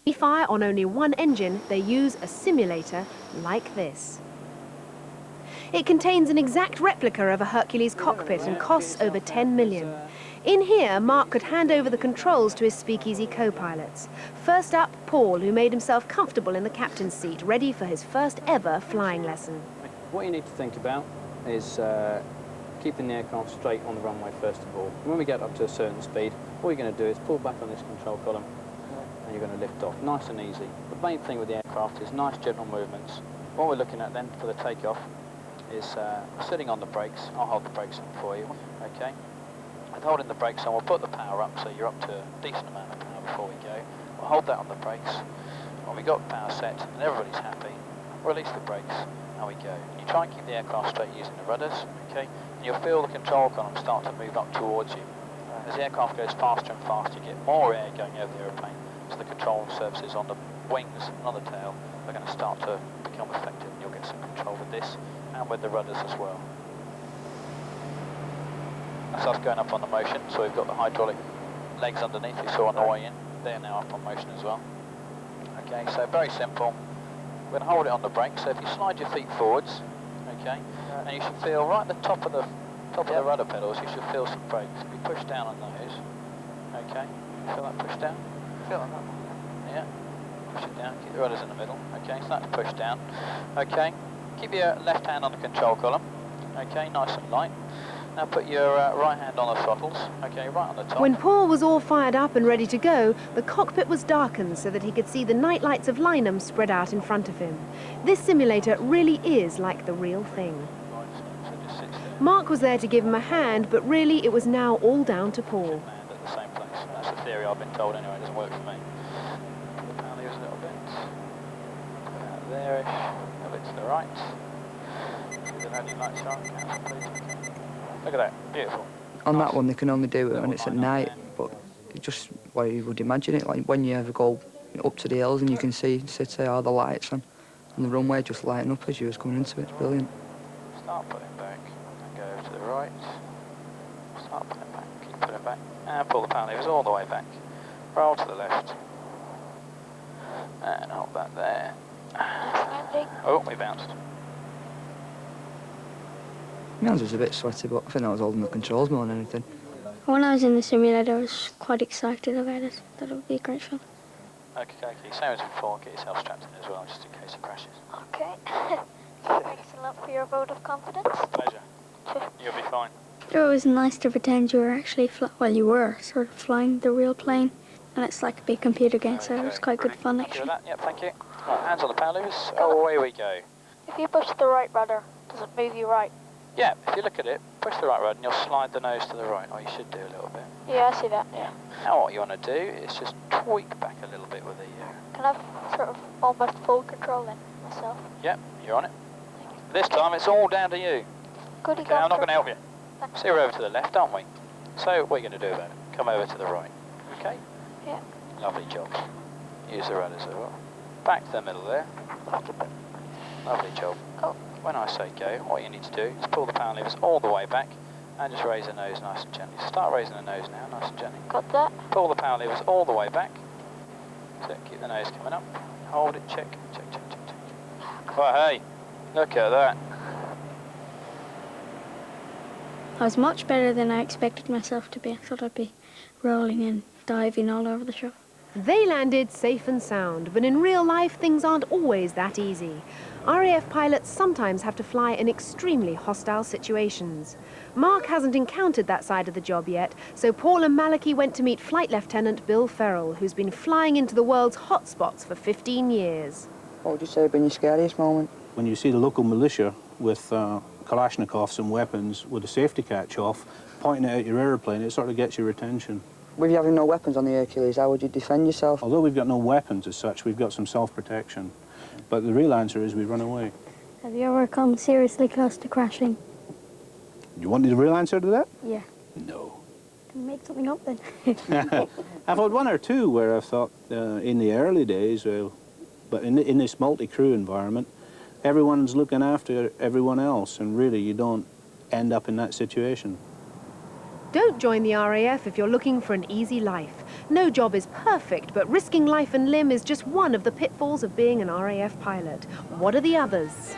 They fire on only one engine, they use a simulator like this. It contains an exact replica of a Hercules cockpit and costs over 10 million. In here, Mark could hand over the controls to his speakeasy co-pilots. First up, Paul, who made himself comfortable in the captain's seat, ready for his first ever flying lesson. What you need to think about is keeping the aircraft straight on the runway first of all. When we get up to a certain speed, all you're going to do is pull back on this control column and you're going to lift off, nice and easy. The main thing with the aircraft is nice gentle movements. What we're looking at then for the takeoff is sitting on the brakes. I'll hold the brakes on for you, okay? With holding the brakes on, we'll put the power up so you're up to a decent amount of power before we go. We'll hold that on the brakes. When we got power set and everybody's happy, release the brakes and we go. And you try and keep the aircraft straight using the rudders, okay? And you'll feel the control column start to move up towards you. As the aircraft goes faster and faster, you get more air going over the aeroplane, so the control surfaces on the wings and on the tail are going to start to become effective, and you'll get some control with this and with the rudders as well. That's us going up on the motion, so we've got the hydraulic legs underneath you saw on the way in. They're now up on motion as well. Okay, so very simple. We're going to hold it on the brake, so if you slide your feet forwards, okay, and you should feel right at the top of the rudder pedals, you should feel some brakes. If you push down on those, okay, feel that push down? Feel that? Yeah, push it down, keep the rudders in the middle, okay, so that's push down. Okay, keep your left hand on the control column, okay, nice and light. Now put your right hand on the throttles, okay, right on the top. When Paul was all fired up and ready to go, the cockpit was darkened so that he could see the night lights of Lynham spread out in front of him. This simulator really is like the real thing. Mark was there to give him a hand, but really it was now all down to Paul. At the same place. That's the theory I've been told anyway, it doesn't work for me. Put the power levers a little bit. About there-ish, a bit to the right. See the landing lights on, please. Look at that, beautiful. On that one they can only do it when it's at night, but it's just why you would imagine it, like when you ever go up to the hills and you can see city, all the lights on the runway just lighting up as you was coming into it, it's brilliant. Start putting back, and go to the right. Start putting back, keep putting back, and pull the power levers all the way back. Roll to the left. And hold that there. Oh, we bounced. My hands was a bit sweaty, but I think I was holding the controls more than anything. When I was in the simulator, I was quite excited about it. Thought it would be a great fun. Okay, same as before, get yourself strapped in as well, just in case it crashes. Okay. Thanks a lot for your vote of confidence. Pleasure. You'll be fine. It was nice to pretend you were actually, you were sort of flying the real plane. And it's like a big computer game, so it was quite good fun, actually. Yep, thank you. Right, hands on the power levers. Away we go. If you push the right rudder, does it move you right? Yeah, if you look at it, push the right rudder and you'll slide the nose to the right, or you should do a little bit. Yeah, I see that, yeah. Now what you want to do is just tweak back a little bit with the... Can I have sort of almost full control then, myself? Yep, you're on it. This time it's all down to you. Goody Okay, I'm not going to help you. See, we're over to the left, aren't we? So what are you going to do about it? Come over to the right. Okay? Yeah. Lovely job. Use the rudders as well. Back to the middle there. Lovely job. Oh. When I say go, what you need to do is pull the power levers all the way back and just raise the nose nice and gently. Start raising the nose now, nice and gently. Got that. Pull the power levers all the way back. So keep the nose coming up. Hold it, check, check, check, check, check. Well, hey, look at that. I was much better than I expected myself to be. I thought I'd be rolling and diving all over the shop. They landed safe and sound, but in real life things aren't always that easy. RAF pilots sometimes have to fly in extremely hostile situations. Mark hasn't encountered that side of the job yet, so Paul and Malachi went to meet Flight Lieutenant Bill Ferrell, who's been flying into the world's hotspots for 15 years. What would you say has been your scariest moment? When you see the local militia with Kalashnikovs and weapons with a safety catch off, pointing it at your aeroplane, it sort of gets your attention. With you having no weapons on the Hercules, how would you defend yourself? Although we've got no weapons as such, we've got some self-protection. But the real answer is we run away. Have you ever come seriously close to crashing? You want the real answer to that? Yeah. No. Can you make something up then? I've had one or two where I've thought in the early days, but in this multi-crew environment, everyone's looking after everyone else, and really you don't end up in that situation. Don't join the RAF if you're looking for an easy life. No job is perfect, but risking life and limb is just one of the pitfalls of being an RAF pilot. What are the others?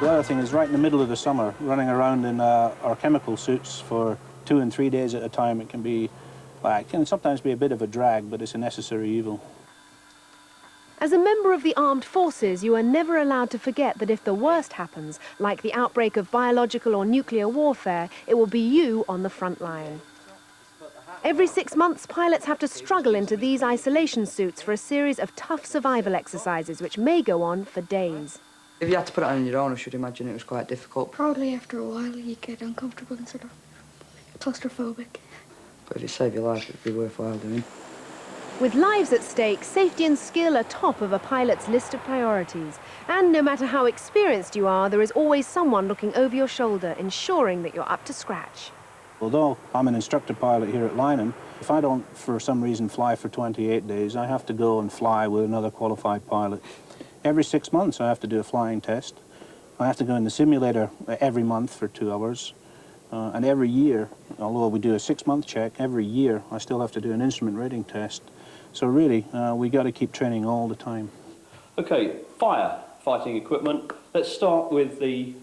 The other thing is right in the middle of the summer, running around in our chemical suits for 2 and 3 days at a time, it can sometimes be a bit of a drag, but it's a necessary evil. As a member of the armed forces, you are never allowed to forget that if the worst happens, like the outbreak of biological or nuclear warfare, it will be you on the front line. Every 6 months, pilots have to struggle into these isolation suits for a series of tough survival exercises, which may go on for days. If you had to put it on your own, I should imagine it was quite difficult. Probably after a while you get uncomfortable and sort of claustrophobic. But if it saved your life, it'd be worthwhile doing. With lives at stake, safety and skill are top of a pilot's list of priorities. And no matter how experienced you are, there is always someone looking over your shoulder, ensuring that you're up to scratch. Although I'm an instructor pilot here at Lynham, if I don't, for some reason, fly for 28 days, I have to go and fly with another qualified pilot. Every 6 months, I have to do a flying test. I have to go in the simulator every month for 2 hours. And every year, although we do a 6-month check, every year I still have to do an instrument rating test. So really, we got to keep training all the time. Okay, firefighting equipment. Let's start with the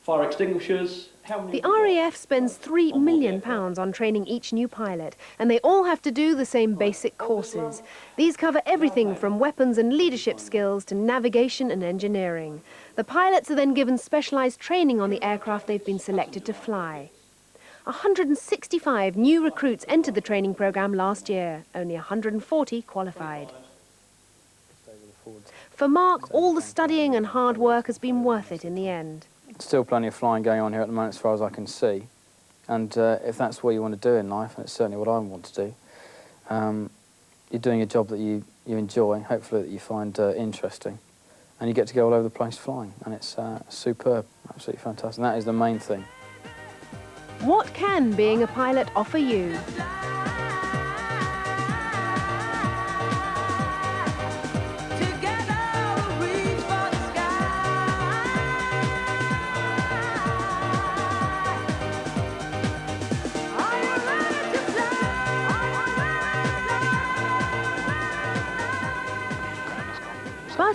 fire extinguishers. The RAF spends £3 million on training each new pilot, and they all have to do the same basic courses. These cover everything from weapons and leadership skills to navigation and engineering. The pilots are then given specialised training on the aircraft they've been selected to fly. 165 new recruits entered the training programme last year, only 140 qualified. For Mark, all the studying and hard work has been worth it in the end. Still plenty of flying going on here at the moment as far as I can see, and if that's what you want to do in life, and it's certainly what I want to do, you're doing a job that you enjoy, hopefully that you find interesting, and you get to go all over the place flying, and it's superb, absolutely fantastic, and that is the main thing. What can being a pilot offer you?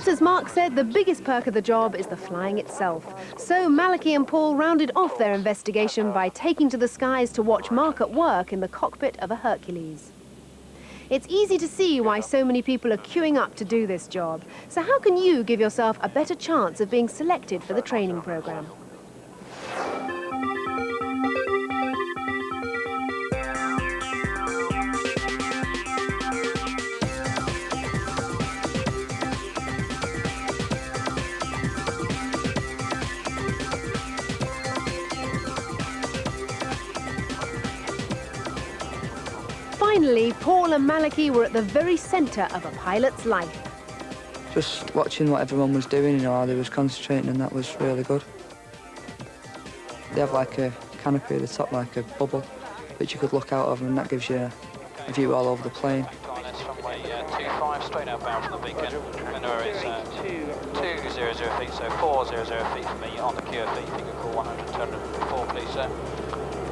But as Mark said, the biggest perk of the job is the flying itself. So Malachi and Paul rounded off their investigation by taking to the skies to watch Mark at work in the cockpit of a Hercules. It's easy to see why so many people are queuing up to do this job. So how can you give yourself a better chance of being selected for the training programme? Finally, Paul and Malachi were at the very centre of a pilot's life. Just watching what everyone was doing, how they was concentrating, and that was really good. They have like a canopy at the top, like a bubble, which you could look out of, and that gives you a view all over the plane. Runway 25, straight outbound from the beacon. Manure is 200 feet, so 400 feet from me on the QFE. If you could call 100, 204, please, sir.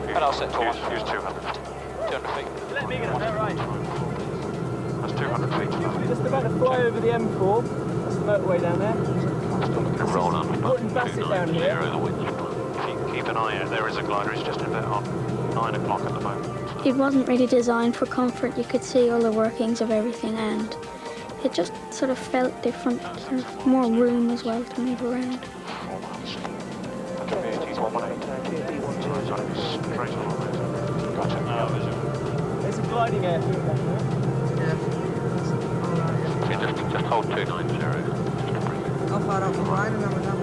And I'll set to 100. Use 200. 200 feet. Let me get it there, right. That's 200 feet. Just about to fly over the M4. That's the motorway down there. Still looking to roll on. Important Bassett down here. Keep an eye out. There is a glider. It's just about on 9 o'clock at the moment. It wasn't really designed for comfort. You could see all the workings of everything, and it just sort of felt different. Sort of more room as well to move around. There's a gliding airfield down there. Yeah. Just hold 290. How far out from Lynham then was that?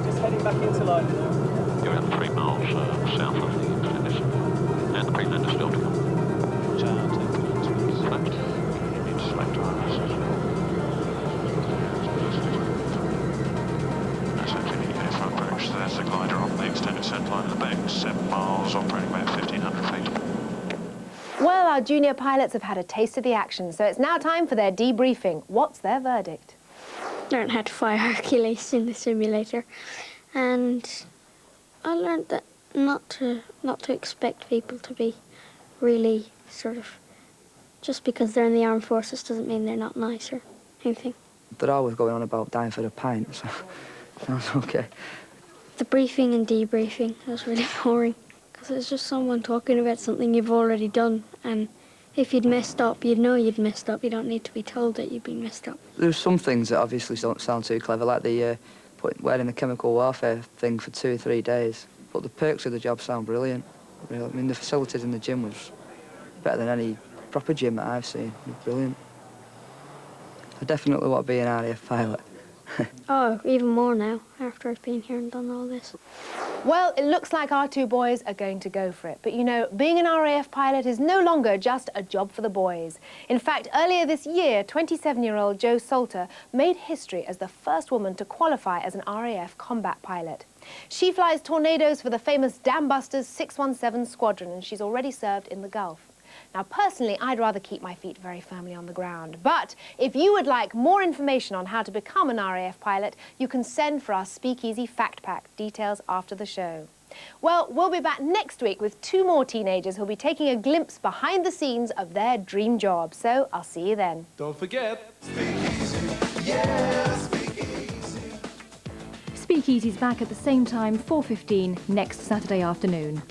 Just heading back into Lynham now. You're about 3 miles south of the finish, and the Greenland is still to come. our junior pilots have had a taste of the action, so it's now time for their debriefing. What's their verdict? Learned how to fly Hercules in the simulator, and I learned that not to expect people to be really sort of, just because they're in the armed forces doesn't mean they're not nice or anything. They're always going on about dying for a pint, so sounds okay. The briefing and debriefing was really boring, because it's just someone talking about something you've already done, and if you'd messed up, you'd know you'd messed up. You don't need to be told that you've been messed up. There's some things that obviously don't sound too clever, like the wearing the chemical warfare thing for 2 or 3 days. But the perks of the job sound brilliant. Really. I mean, the facilities in the gym was better than any proper gym that I've seen. It was brilliant. I definitely want to be an RAF pilot. Oh, even more now, after I've been here and done all this. Well, it looks like our 2 boys are going to go for it. But you know, being an RAF pilot is no longer just a job for the boys. In fact, earlier this year, 27-year-old Jo Salter made history as the first woman to qualify as an RAF combat pilot. She flies Tornadoes for the famous Dambusters 617 Squadron, and she's already served in the Gulf. Now, personally, I'd rather keep my feet very firmly on the ground. But if you would like more information on how to become an RAF pilot, you can send for our Speakeasy Fact Pack. Details after the show. Well, we'll be back next week with 2 more teenagers who'll be taking a glimpse behind the scenes of their dream job. So I'll see you then. Don't forget. Speakeasy's back at the same time, 4:15, next Saturday afternoon.